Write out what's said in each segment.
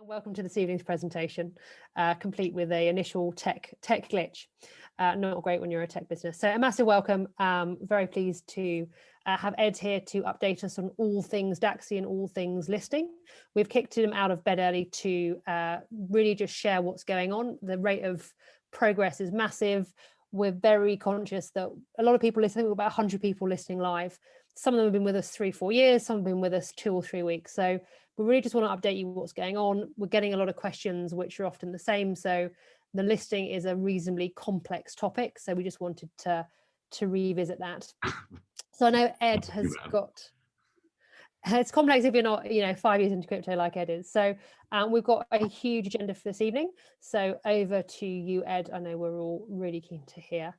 Welcome to this evening's presentation, complete with an initial tech glitch. Not great when you're a tech business. So a massive welcome. Very pleased to have Ed here to update us on all things Daxi and all things listing. We've kicked him out of bed early to really just share what's going on. The rate of progress is massive. We're very conscious that a lot of people listening, about 100 people listening live. Some of them have been with us 3-4 years, some have been with us 2 or 3 weeks. So we really just want to update you what's going on. We're getting a lot of questions, which are often the same. So the listing is a reasonably complex topic. So we just wanted to revisit that. So I know Ed has got, it's complex if you're not, 5 years into crypto like Ed is. So we've got a huge agenda for this evening. So over to you, Ed. I know we're all really keen to hear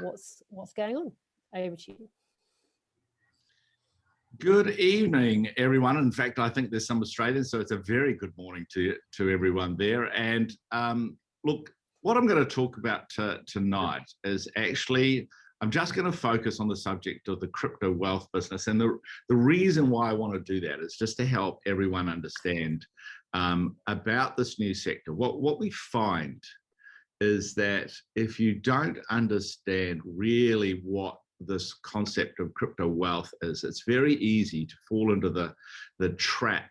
what's going on. Over to you. Good evening, everyone. In fact, I think there's some Australians, so it's a very good morning to everyone there. And look, what I'm going to talk about tonight is actually, I'm just going to focus on the subject of the crypto wealth business. And the reason why I want to do that is just to help everyone understand about this new sector. What we find is that if you don't understand really what this concept of crypto wealth is, it's very easy to fall into the trap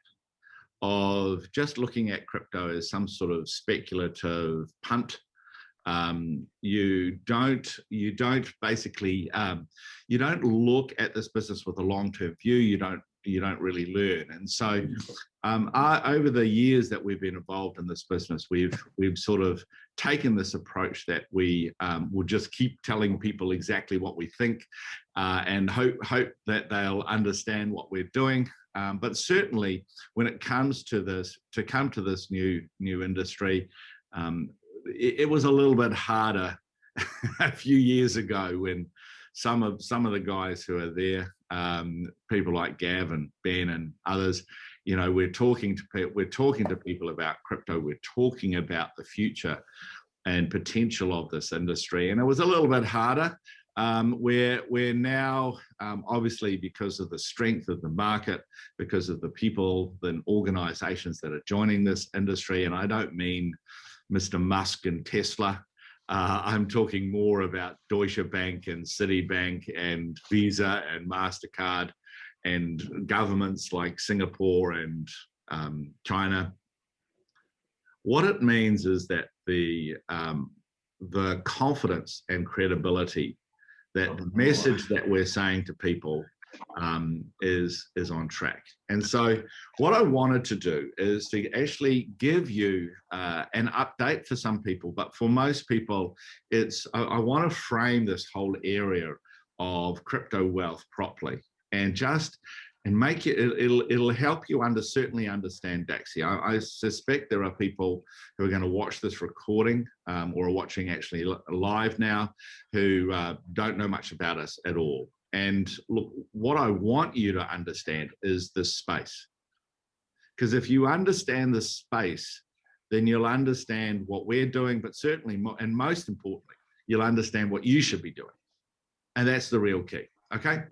of just looking at crypto as some sort of speculative punt. You don't basically you don't look at this business with a long-term view. You don't really learn. And so over the years that we've been involved in this business, we've sort of taken this approach that we will just keep telling people exactly what we think and hope that they'll understand what we're doing. But certainly when it comes to this, to come to this new industry, it was a little bit harder a few years ago when some of the guys who are there, people like Gav and Ben and others, we're talking to people about crypto. We're talking about the future and potential of this industry, and it was a little bit harder. We're now, obviously, because of the strength of the market, because of the people and organizations that are joining this industry, and I don't mean Mr. Musk and Tesla. I'm talking more about Deutsche Bank and Citibank and Visa and MasterCard and governments like Singapore and China. What it means is that the confidence and credibility that the message that we're saying to people is on track. And so what I wanted to do is to actually give you an update for some people, but for most people, I want to frame this whole area of crypto wealth properly and make it'll help you certainly understand Daxi. I suspect there are people who are going to watch this recording or are watching actually live now who don't know much about us at all. And look, what I want you to understand is this space. Because if you understand the space, then you'll understand what we're doing, but certainly, and most importantly, you'll understand what you should be doing. And that's the real key, okay?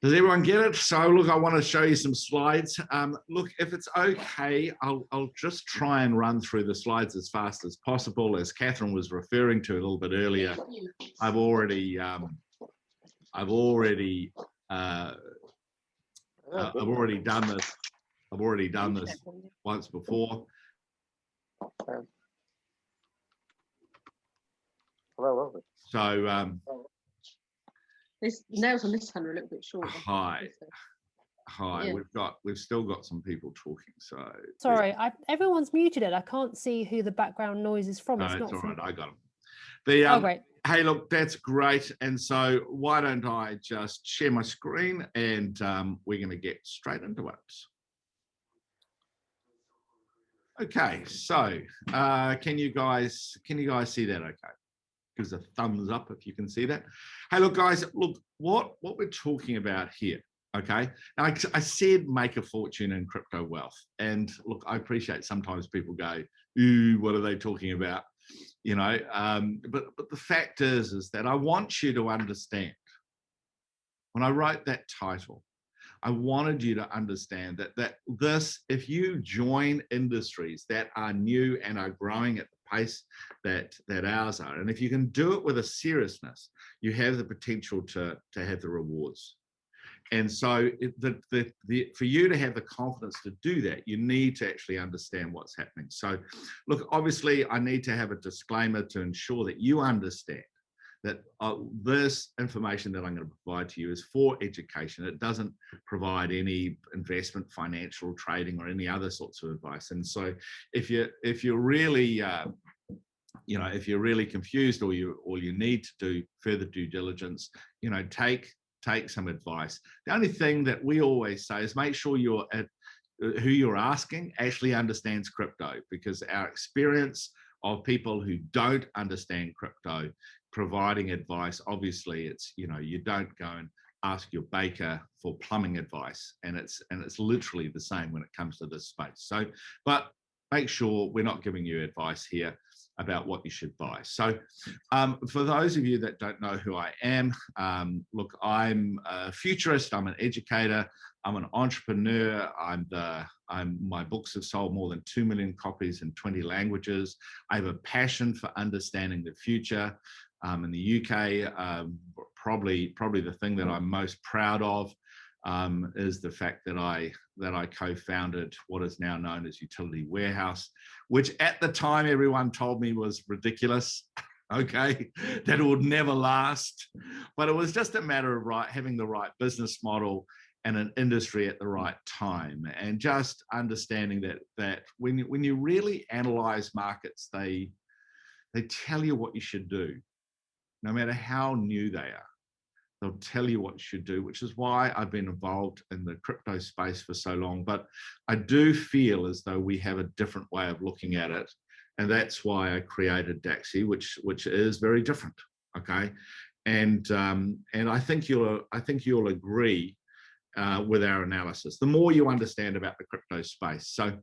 Does everyone get it? So look, I want to show you some slides. Look, if it's okay, I'll just try and run through the slides as fast as possible. As Catherine was referring to a little bit earlier, I've already done this. I've already done this once before. So this nails on this one are a little bit short. Hi. Yeah. We've still got some people talking. So sorry, everyone's muted it. I can't see who the background noise is from. No, it's all right. I got them. Oh, great. Hey, look, that's great. And so why don't I just share my screen and we're going to get straight into it. Okay, so can you guys see that okay? Give us a thumbs up if you can see that. Hey, look, guys, look, what we're talking about here, okay? Now, I said make a fortune in crypto wealth. And look, I appreciate sometimes people go, ooh, what are they talking about? But the fact is that I want you to understand when I wrote that title, I wanted you to understand that if you join industries that are new and are growing at the pace that ours are, and if you can do it with a seriousness, you have the potential to have the rewards. And so for you to have the confidence to do that, you need to actually understand what's happening. So look, obviously I need to have a disclaimer to ensure that you understand that this information that I'm going to provide to you is for education. It doesn't provide any investment, financial, trading, or any other sorts of advice. And so if you're really if you're really confused, or you need to do further due diligence, take some advice. The only thing that we always say is make sure who you're asking actually understands crypto, because our experience of people who don't understand crypto providing advice, obviously it's, you don't go and ask your baker for plumbing advice, and it's literally the same when it comes to this space. So, but make sure we're not giving you advice here about what you should buy. So for those of you that don't know who I am, look, I'm a futurist, I'm an educator, I'm an entrepreneur, my books have sold more than 2 million copies in 20 languages. I have a passion for understanding the future. In the UK, probably the thing that I'm most proud of is the fact that I co-founded what is now known as Utility Warehouse, which at the time everyone told me was ridiculous. Okay, that it would never last, but it was just a matter of having the right business model and an industry at the right time, and just understanding that when you really analyze markets, they tell you what you should do, no matter how new they are. They'll tell you what you should do, which is why I've been involved in the crypto space for so long. But I do feel as though we have a different way of looking at it, and that's why I created DAXI, which is very different. Okay, and I think you'll agree with our analysis, the more you understand about the crypto space. So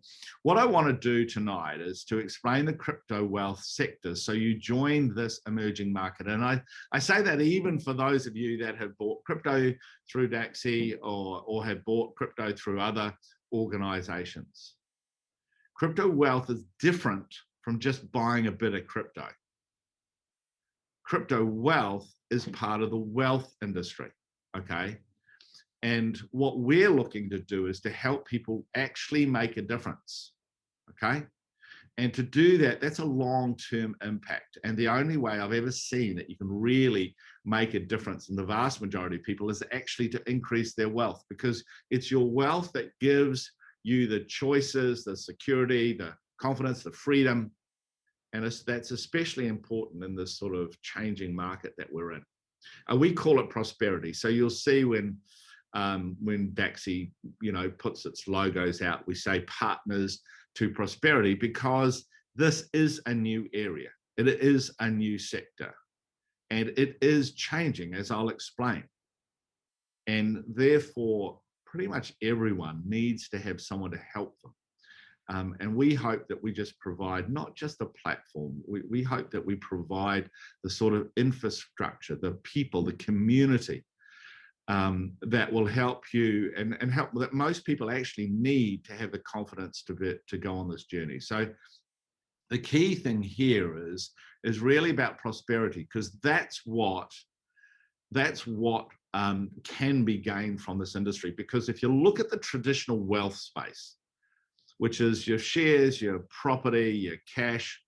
what I want to do tonight is to explain the crypto wealth sector so you join this emerging market. And I say that even for those of you that have bought crypto through DAXI or have bought crypto through other organizations. Crypto wealth is different from just buying a bit of crypto. Crypto wealth is part of the wealth industry, okay? And what we're looking to do is to help people actually make a difference, okay? And to do that, that's a long-term impact. And the only way I've ever seen that you can really make a difference in the vast majority of people is actually to increase their wealth, because it's your wealth that gives you the choices, the security, the confidence, the freedom. And that's especially important in this sort of changing market that we're in. We call it prosperity. So you'll see when DAXI, puts its logos out, we say partners to prosperity, because this is a new area. It is a new sector, and it is changing, as I'll explain. And therefore, pretty much everyone needs to have someone to help them. And we hope that we just provide not just a platform, we hope that we provide the sort of infrastructure, the people, the community that will help you and help that most people actually need to have the confidence to go on this journey. So the key thing here is really about prosperity, because that's what can be gained from this industry. Because if you look at the traditional wealth space, which is your shares, your property, your cash,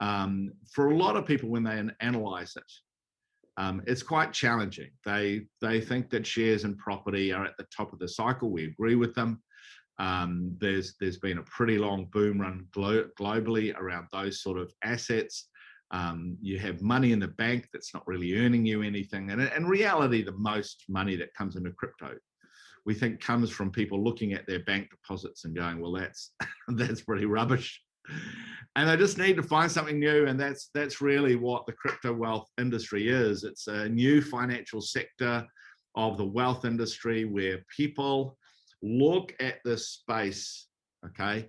for a lot of people when they analyze it, it's quite challenging. They think that shares and property are at the top of the cycle. We agree with them. There's been a pretty long boom run globally around those sort of assets. You have money in the bank that's not really earning you anything. And in reality, the most money that comes into crypto, we think, comes from people looking at their bank deposits and going, well, that's pretty rubbish. And they just need to find something new, and that's really what the crypto wealth industry is. It's a new financial sector of the wealth industry where people look at this space, okay?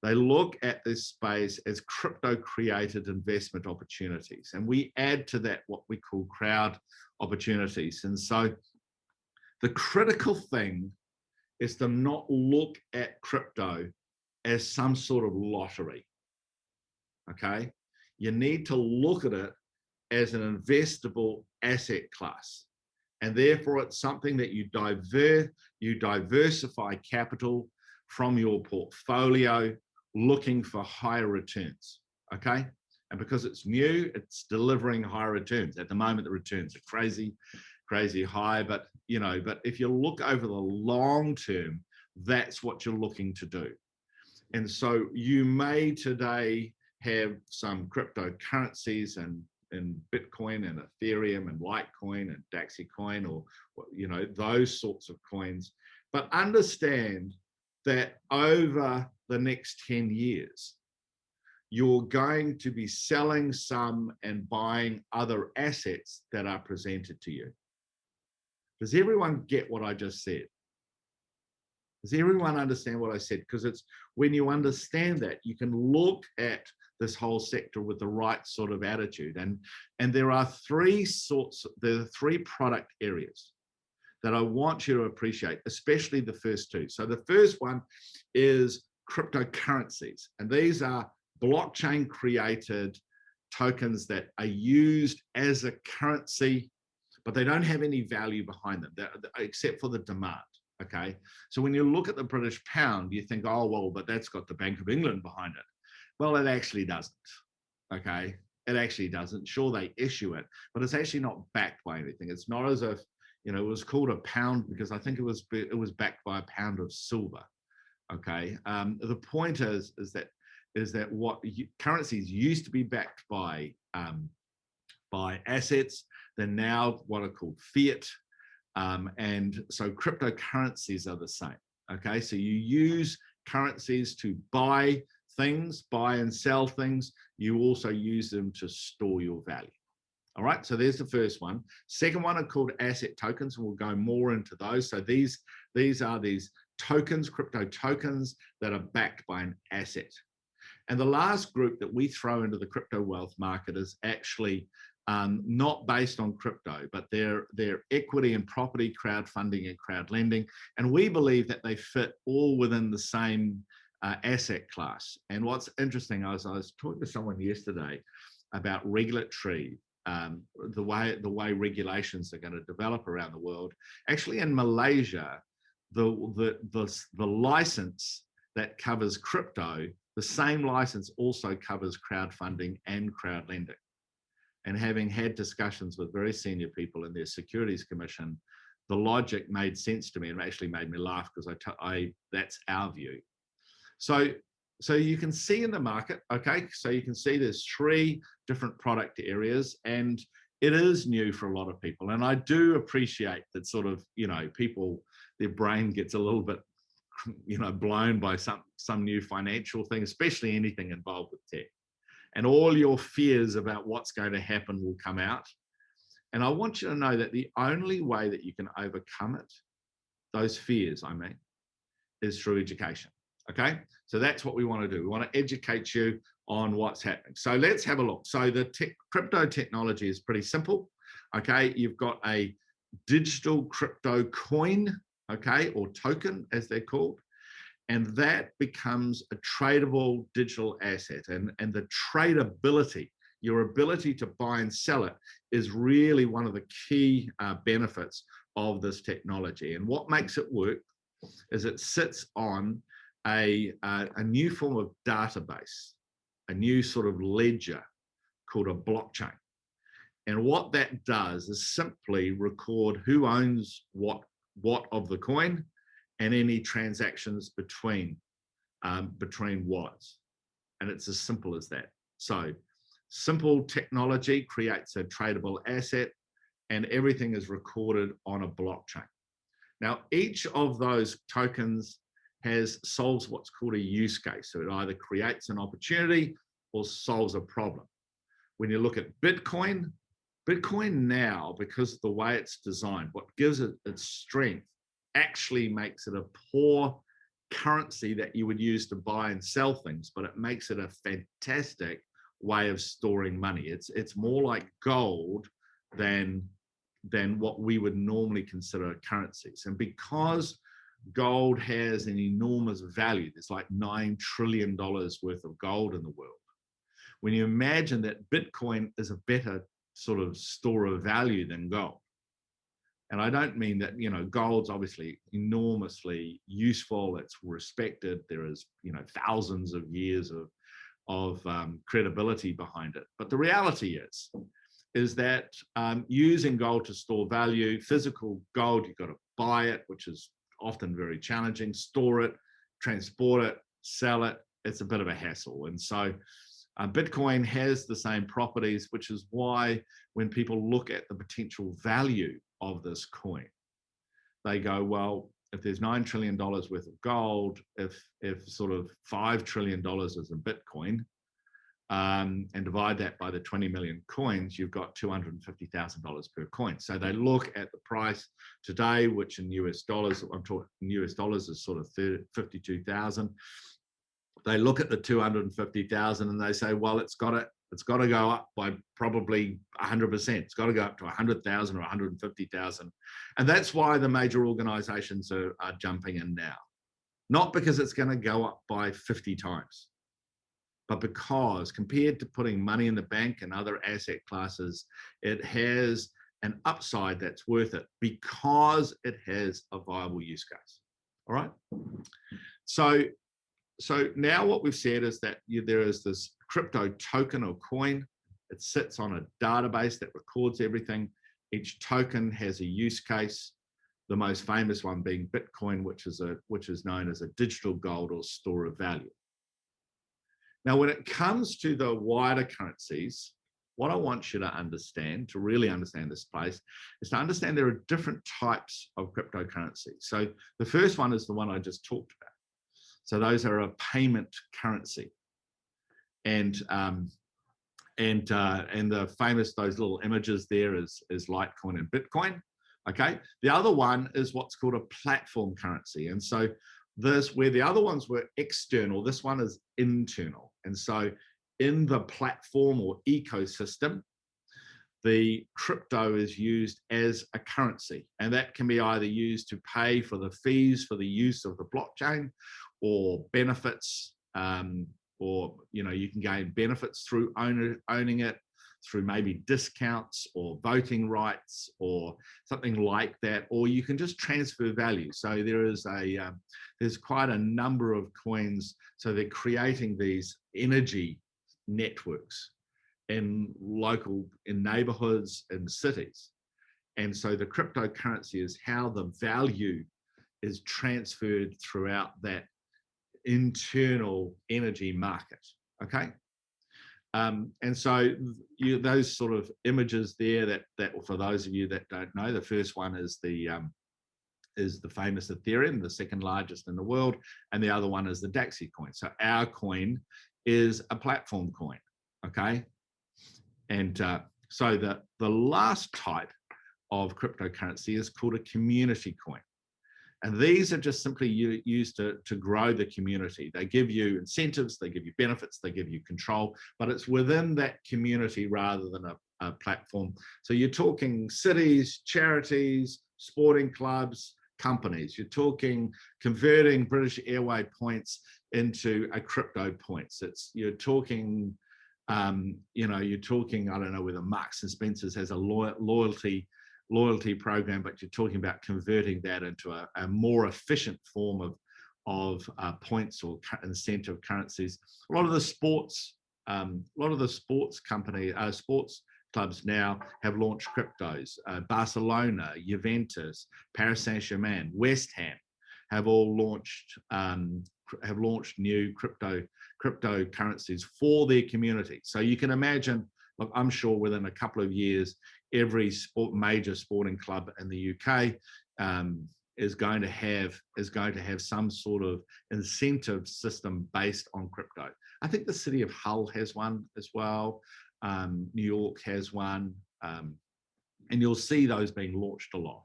They look at this space as crypto-created investment opportunities, and we add to that what we call crowd opportunities. And so the critical thing is to not look at crypto as some sort of lottery, okay? You need to look at it as an investable asset class. And therefore, it's something that you diversify capital from your portfolio, looking for higher returns, okay? And because it's new, it's delivering higher returns. At the moment, the returns are crazy high, but if you look over the long term, that's what you're looking to do. And so you may today have some cryptocurrencies and Bitcoin and Ethereum and Litecoin and Daxycoin, or those sorts of coins, but understand that over the next 10 years, you're going to be selling some and buying other assets that are presented to you. Does everyone get what I just said? Does everyone understand what I said? Because it's when you understand that, you can look at this whole sector with the right sort of attitude. And there are three product areas that I want you to appreciate, especially the first two. So the first one is cryptocurrencies. And these are blockchain created tokens that are used as a currency, but they don't have any value behind them except for the demand. Okay. So when you look at the British pound, you think, oh, well, but that's got the Bank of England behind it. Well, it actually doesn't. Okay. It actually doesn't. Sure, they issue it, but it's actually not backed by anything. It's not as if, it was called a pound because I think it was backed by a pound of silver. Okay. The point is that what currencies used to be backed by assets, they're now what are called fiat. And so cryptocurrencies are the same. Okay. So you use currencies to buy things, buy and sell things. You also use them to store your value. All right, so there's the first one. Second one are called asset tokens, and we'll go more into those. So these are these tokens, crypto tokens that are backed by an asset. And the last group that we throw into the crypto wealth market is actually not based on crypto, but they're equity and property crowdfunding and crowd lending. And we believe that they fit all within the same asset class. And what's interesting, I was talking to someone yesterday about regulatory, the way regulations are going to develop around the world. Actually, in Malaysia, the license that covers crypto, the same license also covers crowdfunding and crowd lending. And having had discussions with very senior people in their Securities Commission, the logic made sense to me and actually made me laugh because that's our view. So you can see in the market, okay, so you can see there's three different product areas, and it is new for a lot of people. And I do appreciate that sort of, people, their brain gets a little bit, blown by some new financial thing, especially anything involved with tech. And all your fears about what's going to happen will come out. And I want you to know that the only way that you can overcome it, those fears, is through education. Okay, so that's what we want to do. We want to educate you on what's happening. So let's have a look. So the crypto technology is pretty simple. Okay, you've got a digital crypto coin, okay, or token as they're called, and that becomes a tradable digital asset. And the tradability, your ability to buy and sell it, is really one of the key benefits of this technology. And what makes it work is it sits on a new form of database, a new sort of ledger called a blockchain. And what that does is simply record who owns what of the coin and any transactions between wallets. And it's as simple as that. So simple technology creates a tradable asset, and everything is recorded on a blockchain. Now, each of those tokens solves what's called a use case. So it either creates an opportunity or solves a problem. When you look at Bitcoin now, because of the way it's designed, what gives it its strength actually makes it a poor currency that you would use to buy and sell things, but it makes it a fantastic way of storing money. It's more like gold than what we would normally consider currencies. And because gold has an enormous value. There's like $9 trillion worth of gold in the world. When you imagine that Bitcoin is a better sort of store of value than gold. And I don't mean that, you know, gold's obviously enormously useful. It's respected. There is, you know, thousands of years of credibility behind it. But the reality is that using gold to store value, physical gold, you've got to buy it, which is often very challenging, store it, transport it, sell it. It's a bit of a hassle. And so Bitcoin has the same properties, which is why when people look at the potential value of this coin, they go, well, if there's $9 trillion worth of gold, if sort of $5 trillion is in Bitcoin, and divide that by the 20 million coins, you've got $250,000 per coin. So they look at the price today, which in US dollars, I'm talking US dollars, is sort of 52,000. They look at the 250,000 and they say, well, it's got to go up by probably 100%. It's got to go up to 100,000 or 150,000. And that's why the major organizations are jumping in now. Not because it's going to go up by 50 times, but because compared to putting money in the bank and other asset classes, it has an upside that's worth it because it has a viable use case. All right. So now what we've said is that there is this crypto token or coin. It sits on a database that records everything. Each token has a use case. The most famous one being Bitcoin, which is known as a digital gold or store of value. Now, when it comes to the wider currencies, what I want you to understand, to really understand this place, is to understand there are different types of cryptocurrency. So the first one is the one I just talked about. So those are a payment currency, and the famous, those little images there is Litecoin and Bitcoin. Okay, the other one is what's called a platform currency, and so this, where the other ones were external, this one is internal. And so in the platform or ecosystem, the crypto is used as a currency, and that can be either used to pay for the fees for the use of the blockchain, or benefits, or you can gain benefits through owning it, through maybe discounts or voting rights or something like that, or you can just transfer value. So there's quite a number of coins. So they're creating these energy networks in neighborhoods and cities. And so the cryptocurrency is how the value is transferred throughout that internal energy market. Okay. And so those sort of images there that for those of you that don't know, the first one is the famous Ethereum, the second largest in the world, and the other one is the Daxi coin. So our coin is a platform coin. Okay. And so the last type of cryptocurrency is called a community coin. And these are just simply used to grow the community. They give you incentives, they give you benefits, they give you control, but it's within that community rather than a platform. So you're talking cities, charities, sporting clubs, companies. You're talking converting British Airways points into a crypto points. You're talking, you're talking, I don't know whether Marks and Spencer's has a loyalty program, but you're talking about converting that into a more efficient form of points or incentive currencies. A lot of the sports clubs now have launched cryptos. Barcelona, Juventus, Paris Saint-Germain, West Ham have all launched new cryptocurrencies for their community. So you can imagine, look, I'm sure within a couple of years, every major sporting club in the UK is going to have some sort of incentive system based on crypto. I think the city of Hull has one as well. New York has one, and you'll see those being launched a lot.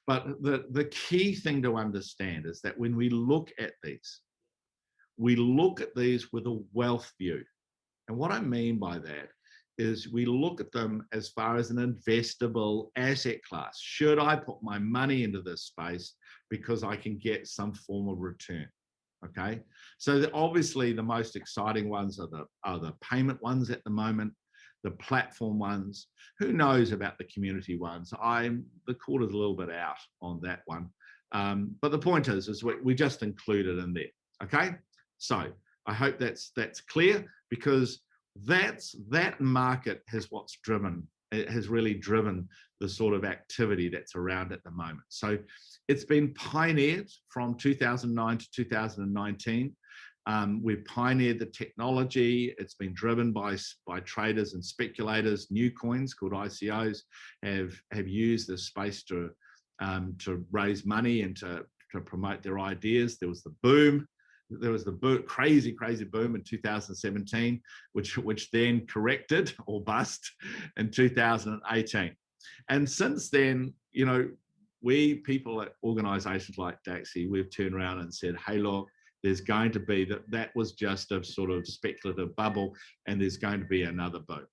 But the key thing to understand is that when we look at these with a wealth view. And what I mean by that is we look at them as far as an investable asset class. Should I put my money into this space because I can get some form of return? Okay, so obviously the most exciting ones are the payment ones at the moment, the platform ones. Who knows about the community ones? The quarter's a little bit out on that one, but the point is we just include it in there. Okay, so I hope that's clear, because that market has really driven the sort of activity that's around at the moment. So it's been pioneered from 2009 to 2019. We've pioneered the technology. It's been driven by traders and speculators. New coins called ICOs have used this space to raise money and to promote their ideas. There was the crazy boom in 2017, which then corrected or bust in 2018. And since then, we people at organizations like DAXI, we've turned around and said, hey, look, there's going to be that was just a sort of speculative bubble, and there's going to be another boom.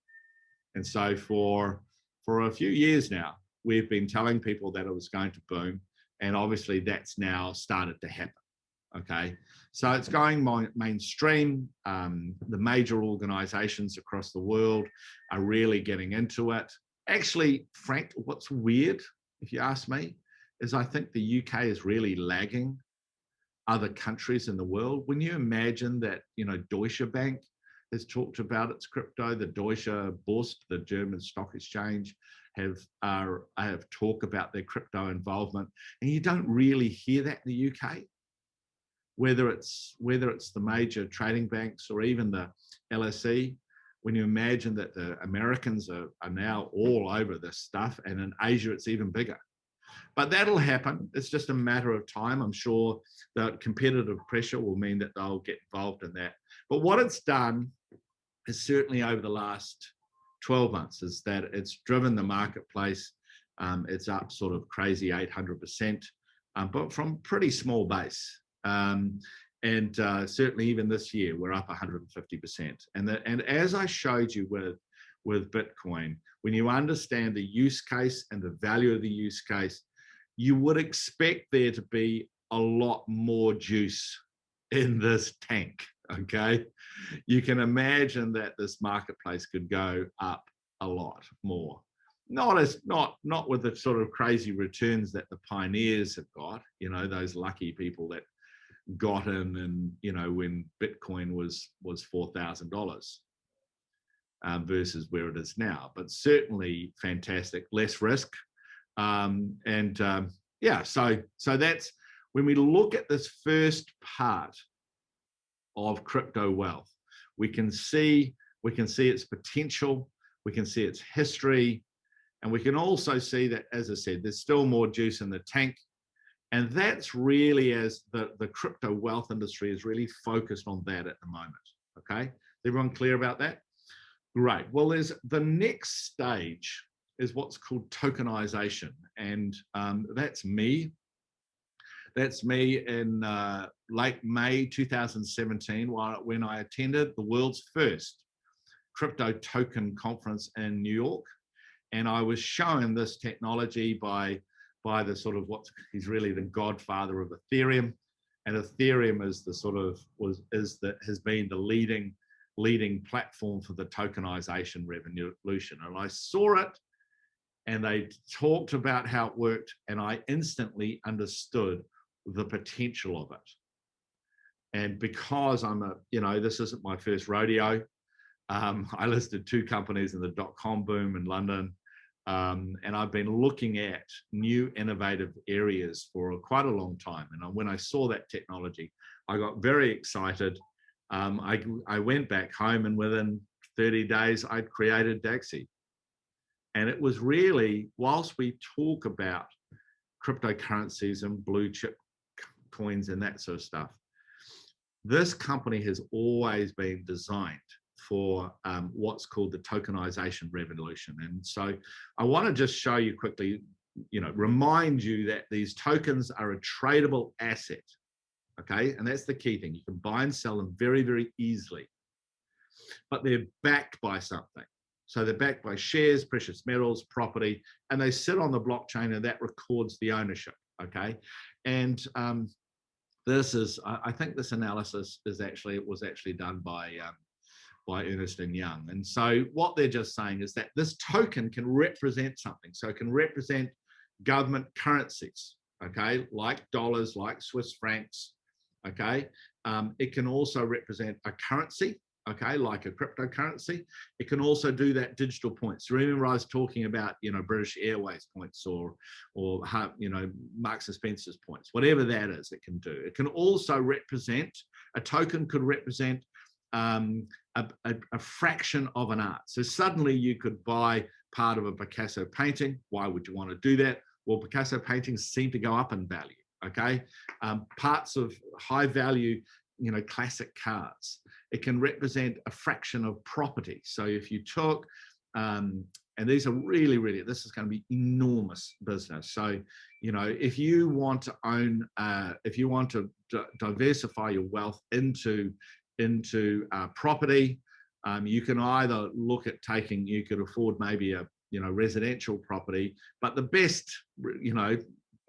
And so for a few years now, we've been telling people that it was going to boom, and obviously that's now started to happen. Okay, so it's going mainstream. The major organizations across the world are really getting into it. Actually, Frank, what's weird, if you ask me, is I think the UK is really lagging other countries in the world. When you imagine that, Deutsche Bank has talked about its crypto, the Deutsche Börse, the German stock exchange, have talked about their crypto involvement, and you don't really hear that in the UK. Whether it's the major trading banks or even the LSE, when you imagine that the Americans are now all over this stuff, and in Asia it's even bigger. But that'll happen. It's just a matter of time. I'm sure that competitive pressure will mean that they'll get involved in that. But what it's done is, certainly over the last 12 months, is that it's driven the marketplace. It's up sort of crazy 800%, but from pretty small base. And certainly even this year, we're up 150%. And as I showed you with Bitcoin, when you understand the use case and the value of the use case, you would expect there to be a lot more juice in this tank, okay? You can imagine that this marketplace could go up a lot more. Not with the sort of crazy returns that the pioneers have got, those lucky people that got in, and when Bitcoin was $4,000 versus where it is now, but certainly fantastic, less risk. So that's when we look at this first part of crypto wealth, we can see its potential, we can see its history, and we can also see that, as I said, there's still more juice in the tank. And that's really, as the crypto wealth industry is really focused on that at the moment. Okay, is everyone clear about that? Great. Well, there's the next stage is what's called tokenization, and that's me. That's me in late May 2017, when I attended the world's first crypto token conference in New York, and I was shown this technology by the sort of he's really the godfather of Ethereum, and Ethereum is has been the leading platform for the tokenization revolution. And I saw it, and they talked about how it worked, and I instantly understood the potential of it. And because this isn't my first rodeo, I listed 2 companies in the .com boom in London. And I've been looking at new innovative areas for quite a long time. And when I saw that technology, I got very excited. I went back home, and within 30 days, I'd created DAXI. And it was really, whilst we talk about cryptocurrencies and blue chip coins and that sort of stuff, this company has always been designed for what's called the tokenization revolution. And so I want to just show you quickly, remind you that these tokens are a tradable asset, okay? And that's the key thing. You can buy and sell them very, very easily, but they're backed by something. So they're backed by shares, precious metals, property, and they sit on the blockchain, and that records the ownership. Okay, and this is, I think this analysis was actually done by Ernst & Young. And so what they're just saying is that this token can represent something. So it can represent government currencies, okay, like dollars, like Swiss francs, okay. It can also represent a currency, okay, like a cryptocurrency. It can also do that digital points. Remember, I was talking about, British Airways points or Marks and Spencer's points, whatever that is, it can do. It can also represent, a token could represent a fraction of an art. So suddenly you could buy part of a Picasso painting. Why would you want to do that? Well, Picasso paintings seem to go up in value, okay? Parts of high value, classic cars. It can represent a fraction of property. So if you took, and these are really, this is going to be enormous business. So, if you want to own, if you want to diversify your wealth into property, you can either look at taking, you could afford maybe a, residential property, but the best, a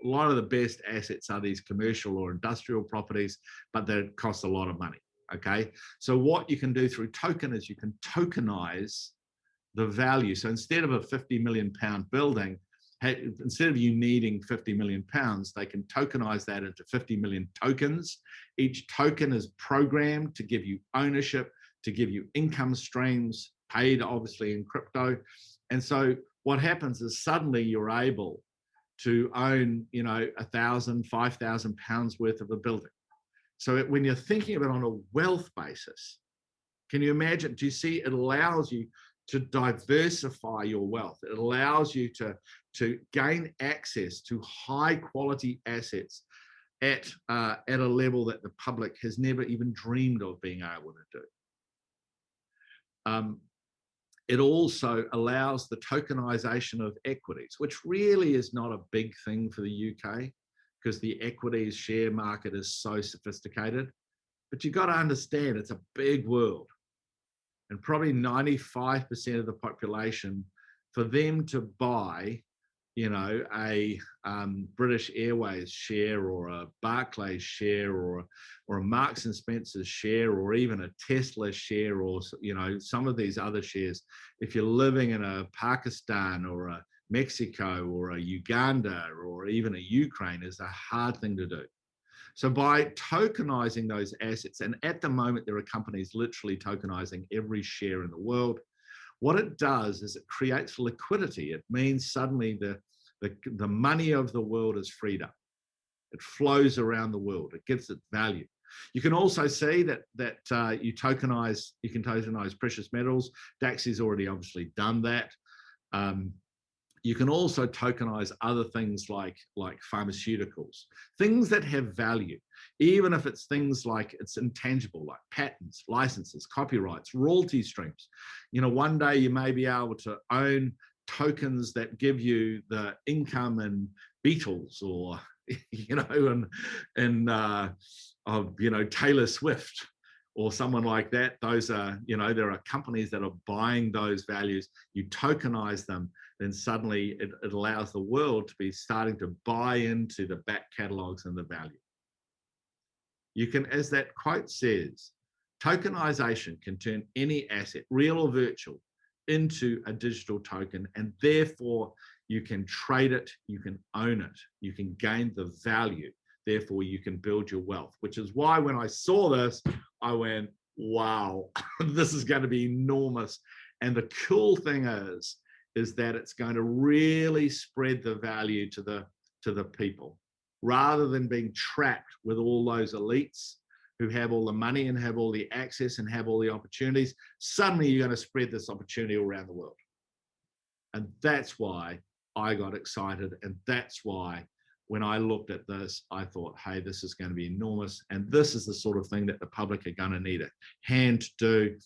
lot of the best assets are these commercial or industrial properties, but they cost a lot of money, okay? So what you can do through token is you can tokenize the value. So instead of a 50 million pound building, instead of you needing 50 million pounds, they can tokenize that into 50 million tokens. Each token is programmed to give you ownership, to give you income streams, paid obviously in crypto. And so what happens is suddenly you're able to own, 1,000, 5,000 pounds worth of a building. So when you're thinking of it on a wealth basis, can you imagine? Do you see? It allows you to diversify your wealth. It allows you to gain access to high quality assets at a level that the public has never even dreamed of being able to do. It also allows the tokenization of equities, which really is not a big thing for the UK because the equities share market is so sophisticated. But you've got to understand it's a big world. And probably 95% of the population, for them to buy, a British Airways share or a Barclays share or a Marks and Spencer's share or even a Tesla share or, some of these other shares, if you're living in a Pakistan or a Mexico or a Uganda or even a Ukraine, is a hard thing to do. So by tokenizing those assets, and at the moment there are companies literally tokenizing every share in the world, what it does is it creates liquidity. It means suddenly the money of the world is freed up. It flows around the world. It gives it value. You can also see that you can tokenize precious metals. Daxy's already obviously done that. You can also tokenize other things like pharmaceuticals, things that have value, even if it's things like it's intangible, like patents, licenses, copyrights, royalty streams. One day you may be able to own tokens that give you the income in Beatles or, Taylor Swift or someone like that. Those are, there are companies that are buying those values. You tokenize them, then suddenly it allows the world to be starting to buy into the back catalogs and the value. You can, as that quote says, tokenization can turn any asset, real or virtual, into a digital token, and therefore you can trade it, you can own it, you can gain the value, therefore you can build your wealth, which is why when I saw this, I went, wow, this is going to be enormous. And the cool thing is that it's going to really spread the value to the people, rather than being trapped with all those elites who have all the money and have all the access and have all the opportunities. Suddenly you're going to spread this opportunity around the world. And that's why I got excited. And that's why when I looked at this, I thought, hey, this is going to be enormous. And this is the sort of thing that the public are going to need a hand to do.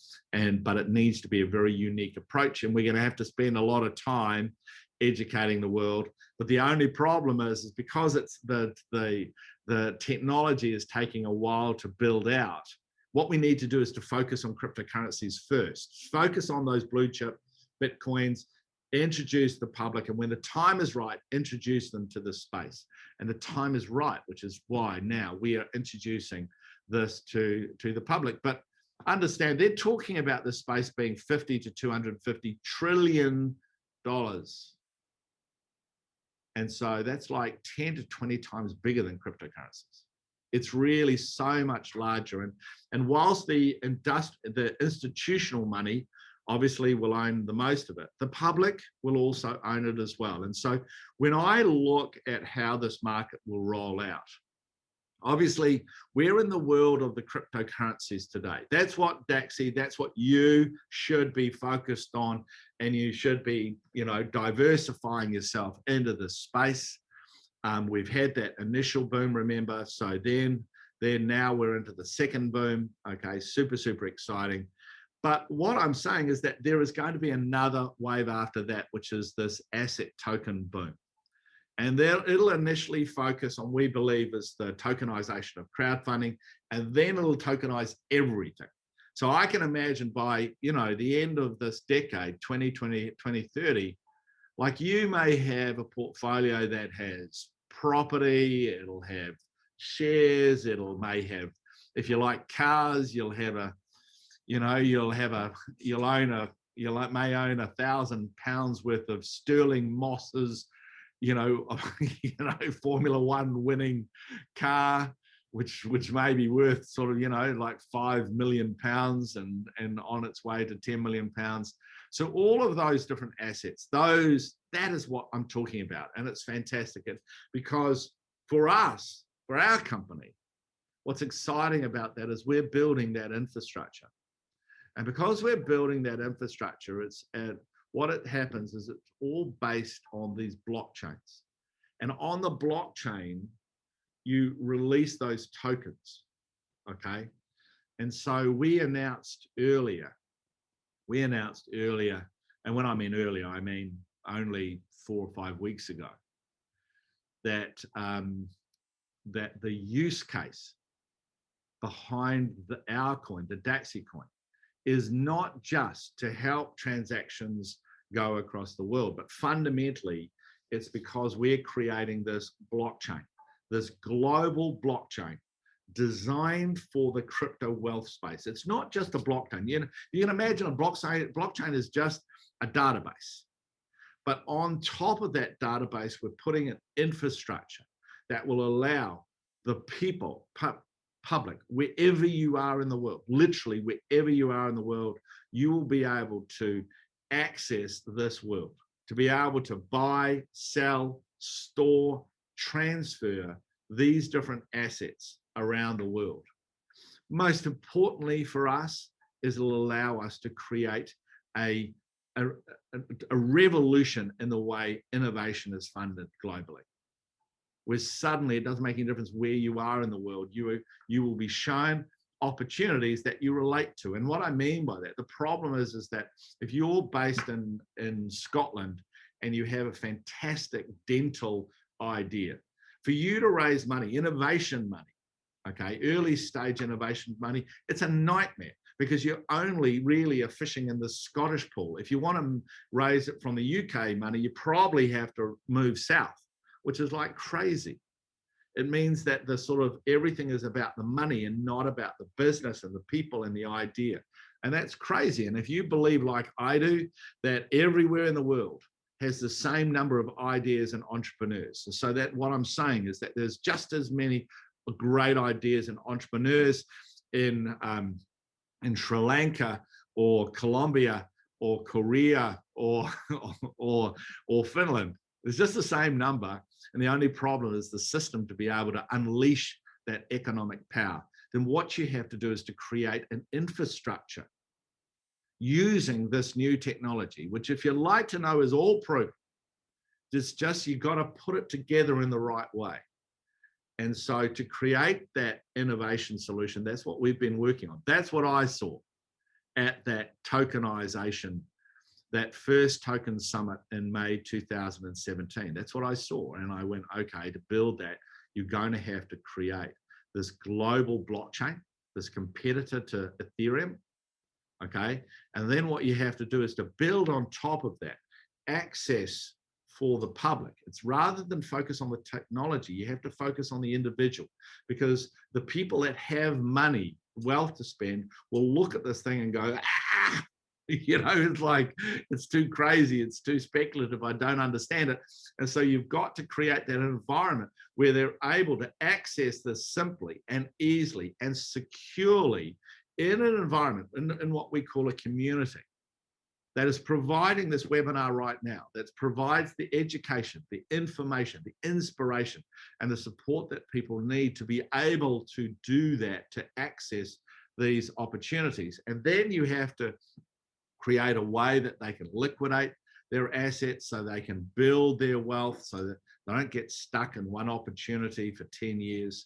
But it needs to be a very unique approach. And we're going to have to spend a lot of time educating the world. But the only problem is because it's the technology is taking a while to build out. What we need to do is to focus on cryptocurrencies first. Focus on those blue chip Bitcoins, introduce the public, and when the time is right, introduce them to this space. And the time is right, which is why now we are introducing this to the public. But understand, they're talking about this space being $50 to $250 trillion. And so that's like 10 to 20 times bigger than cryptocurrencies. It's really so much larger. And whilst the institutional money obviously will own the most of it, the public will also own it as well. And so when I look at how this market will roll out, obviously we're in the world of the cryptocurrencies today. That's what DAXI, that's what you should be focused on, and you should be, diversifying yourself into this space. We've had that initial boom, remember, so then now we're into the second boom. Okay, super, super exciting. But what I'm saying is that there is going to be another wave after that, which is this asset token boom. And it'll initially focus on, we believe, is the tokenization of crowdfunding, and then it'll tokenize everything. So I can imagine by, the end of this decade, 2020, 2030, like you may have a portfolio that has property, it'll have shares, may have, if you like cars, you'll may own £1,000 worth of Sterling Mosses, Formula One winning car, which may be worth sort of, like £5 million and on its way to £10 million. So all of those different assets, that is what I'm talking about. And it's fantastic. Because for us, for our company, what's exciting about that is we're building that infrastructure. And because we're building that infrastructure, what it happens is it's all based on these blockchains. And on the blockchain, you release those tokens, okay? And so we announced earlier, and when I mean earlier, I mean only 4 or 5 weeks ago, that the use case behind our coin, the DAXI coin, is not just to help transactions go across the world, but fundamentally, it's because we're creating this blockchain, this global blockchain designed for the crypto wealth space. It's not just a blockchain. You can imagine a blockchain is just a database. But on top of that database, we're putting an infrastructure that will allow the people, public, wherever you are in the world, literally wherever you are in the world, you will be able to access this world, to be able to buy, sell, store, transfer these different assets around the world. Most importantly for us is it'll allow us to create a revolution in the way innovation is funded globally, where suddenly it doesn't make any difference where you are in the world. You will be shown opportunities that you relate to. And what I mean by that, the problem is that if you're based in Scotland and you have a fantastic dental idea, for you to raise money, innovation money, okay, early stage innovation money, it's a nightmare because you're only really fishing in the Scottish pool. If you want to raise it from the UK money, you probably have to move south, which is like crazy. It means that the sort of everything is about the money and not about the business and the people and the idea. And that's crazy. And if you believe, like I do, that everywhere in the world has the same number of ideas and entrepreneurs. And so that what I'm saying is that there's just as many great ideas and entrepreneurs in Sri Lanka or Colombia or Korea or Finland. There's just the same number. And the only problem is the system to be able to unleash that economic power. Then what you have to do is to create an infrastructure using this new technology, which if you like to know is all proven. It's just, you got to put it together in the right way. And so to create that innovation solution, that's what we've been working on. That's what I saw at that tokenization, that first token summit in May 2017. That's what I saw. And I went, okay, to build that, you're going to have to create this global blockchain, this competitor to Ethereum, okay? And then what you have to do is to build on top of that access for the public. It's rather than focus on the technology, you have to focus on the individual, because the people that have money, wealth to spend, will look at this thing and go, ah, you know, it's like, it's too crazy, it's too speculative, I don't understand it. And so you've got to create that environment where they're able to access this simply and easily and securely in an environment, in what we call a community, that is providing this webinar right now, that provides the education, the information, the inspiration, and the support that people need to be able to do that, to access these opportunities. And then you have to create a way that they can liquidate their assets so they can build their wealth, so that they don't get stuck in one opportunity for 10 years,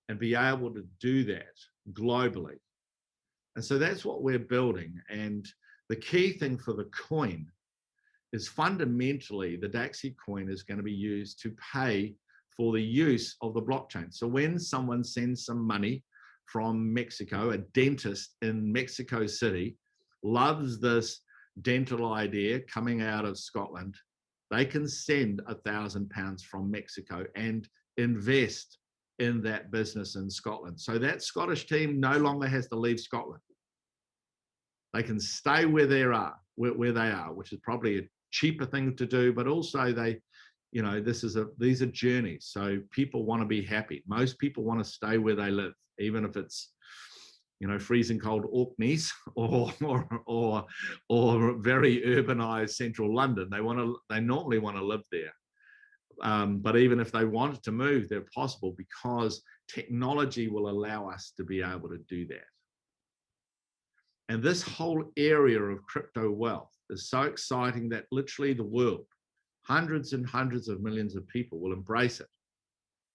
and be able to do that globally. And so that's what we're building. And the key thing for the coin is fundamentally the DAXI coin is going to be used to pay for the use of the blockchain. So when someone sends some money from Mexico, a dentist in Mexico City loves this dental idea coming out of Scotland, they can send £1,000 from Mexico and invest in that business in Scotland. So that Scottish team no longer has to leave Scotland. They can stay where they are, which is probably a cheaper thing to do, but also they, you know, these are journeys. So people want to be happy. Most people want to stay where they live, even if it's, you know, freezing cold Orkneys or very urbanized central London. They normally want to live there. But even if they wanted to move, they're possible, because technology will allow us to be able to do that. And this whole area of crypto wealth is so exciting that literally the world, hundreds and hundreds of millions of people, will embrace it,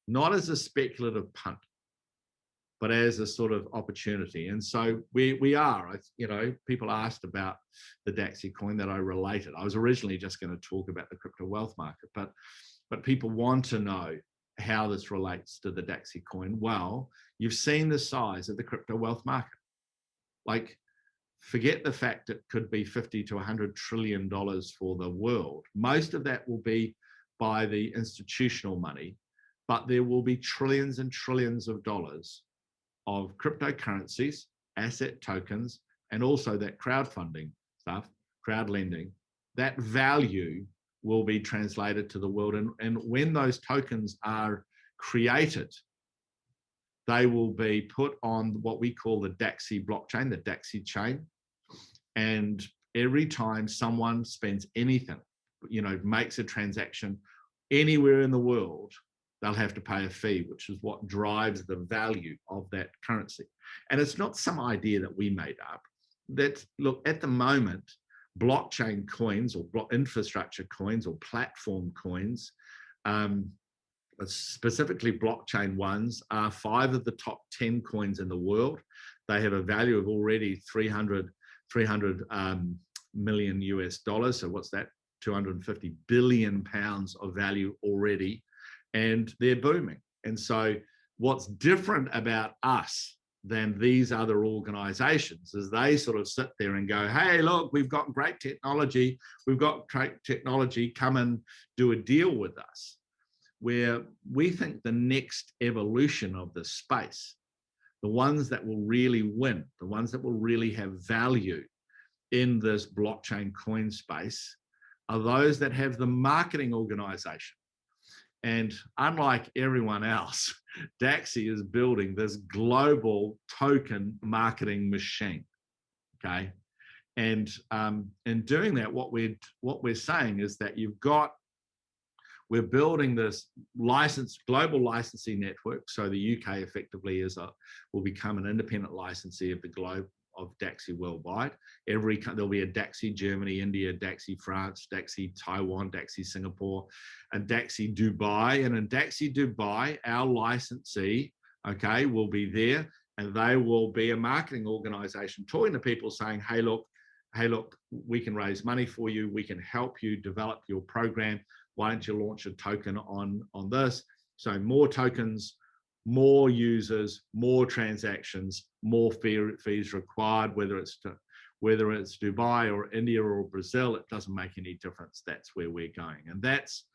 not as a speculative punt, but as a sort of opportunity. And so we are, you know, people asked about the DAXI coin that I related. I was originally just going to talk about the crypto wealth market, but people want to know how this relates to the DAXI coin. Well, you've seen the size of the crypto wealth market. Like, forget the fact it could be $50 to $100 trillion for the world. Most of that will be by the institutional money, but there will be trillions and trillions of dollars of cryptocurrencies, asset tokens, and also that crowdfunding stuff, crowd lending. That value will be translated to the world. And when those tokens are created, they will be put on what we call the DAXI blockchain, the DAXI chain. And every time someone spends anything, you know, makes a transaction anywhere in the world, they'll have to pay a fee, which is what drives the value of that currency. And it's not some idea that we made up. That, look, at the moment, blockchain coins or infrastructure coins or platform coins, specifically blockchain ones, are 5 of the top 10 coins in the world. They have a value of already 300 million US dollars. So what's that? 250 billion pounds of value already, and they're booming. And so what's different about us than these other organizations is they sort of sit there and go, hey, look, we've got great technology. We've got great technology. Come and do a deal with us. Where we think the next evolution of this space, the ones that will really win, the ones that will really have value in this blockchain coin space, are those that have the marketing organization. And unlike everyone else, DAXI is building this global token marketing machine, okay? And in doing that, what we're saying is that we're building this global licensing network. So the UK effectively will become an independent licensee of the globe of DAXI worldwide. There'll be a DAXI Germany, India, DAXI France, DAXI Taiwan, DAXI Singapore, and DAXI Dubai. And in DAXI Dubai, our licensee, okay, will be there, and they will be a marketing organization talking to people saying, hey, look, we can raise money for you. We can help you develop your program. Why don't you launch a token on this? So more tokens, more users, more transactions, more fees required, whether it's whether it's Dubai or India or Brazil, it doesn't make any difference. That's where we're going. And that's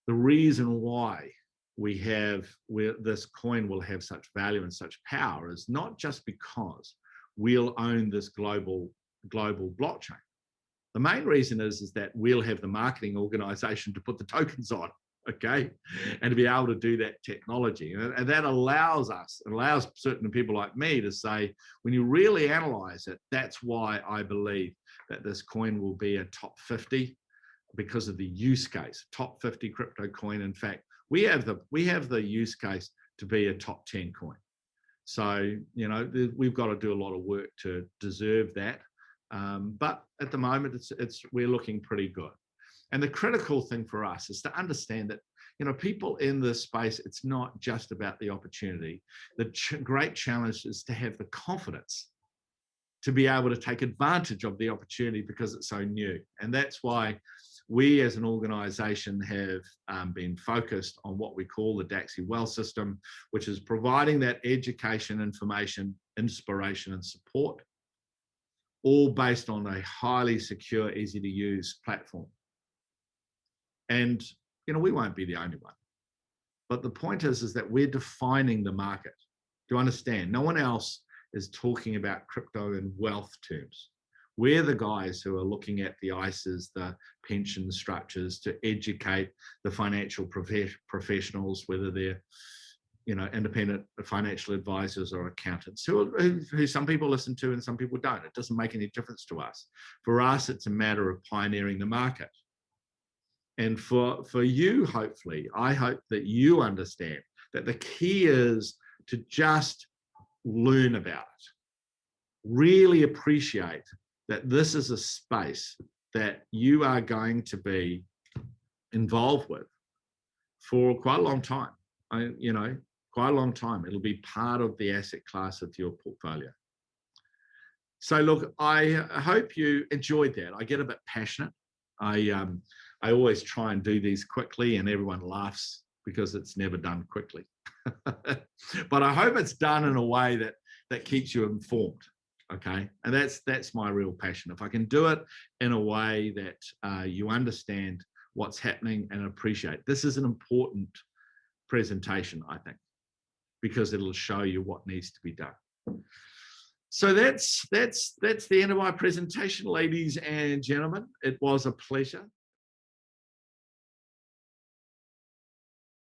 the reason why this coin will have such value and such power, is not just because we'll own this global blockchain. The main reason is that we'll have the marketing organization to put the tokens on, okay, and to be able to do that technology. And that allows certain people like me to say, when you really analyze it, that's why I believe that this coin will be a top 50 because of the use case, top 50 crypto coin. In fact, we have the use case to be a top 10 coin. So, you know, we've got to do a lot of work to deserve that. But at the moment, we're looking pretty good. And the critical thing for us is to understand that, you know, people in this space, it's not just about the opportunity. The great challenge is to have the confidence to be able to take advantage of the opportunity because it's so new. And that's why we as an organization have been focused on what we call the DAXI Wealth System, which is providing that education, information, inspiration, and support, all based on a highly secure, easy to use platform. And, you know, we won't be the only one. But the point is that we're defining the market. Do you understand? No one else is talking about crypto in wealth terms. We're the guys who are looking at the ISAs, the pension structures, to educate the financial professionals, whether they're, you know, independent financial advisors or accountants, who some people listen to and some people don't. It doesn't make any difference to us. For us, it's a matter of pioneering the market. And for you, hopefully, I hope that you understand that the key is to just learn about it. Really appreciate that this is a space that you are going to be involved with for quite a long time. Quite a long time. It'll be part of the asset class of your portfolio. So look, I hope you enjoyed that. I get a bit passionate. I always try and do these quickly and everyone laughs because it's never done quickly. But I hope it's done in a way that keeps you informed, okay? And that's my real passion. If I can do it in a way that you understand what's happening and appreciate. This is an important presentation, I think, because it'll show you what needs to be done. So that's the end of my presentation, ladies and gentlemen. It was a pleasure.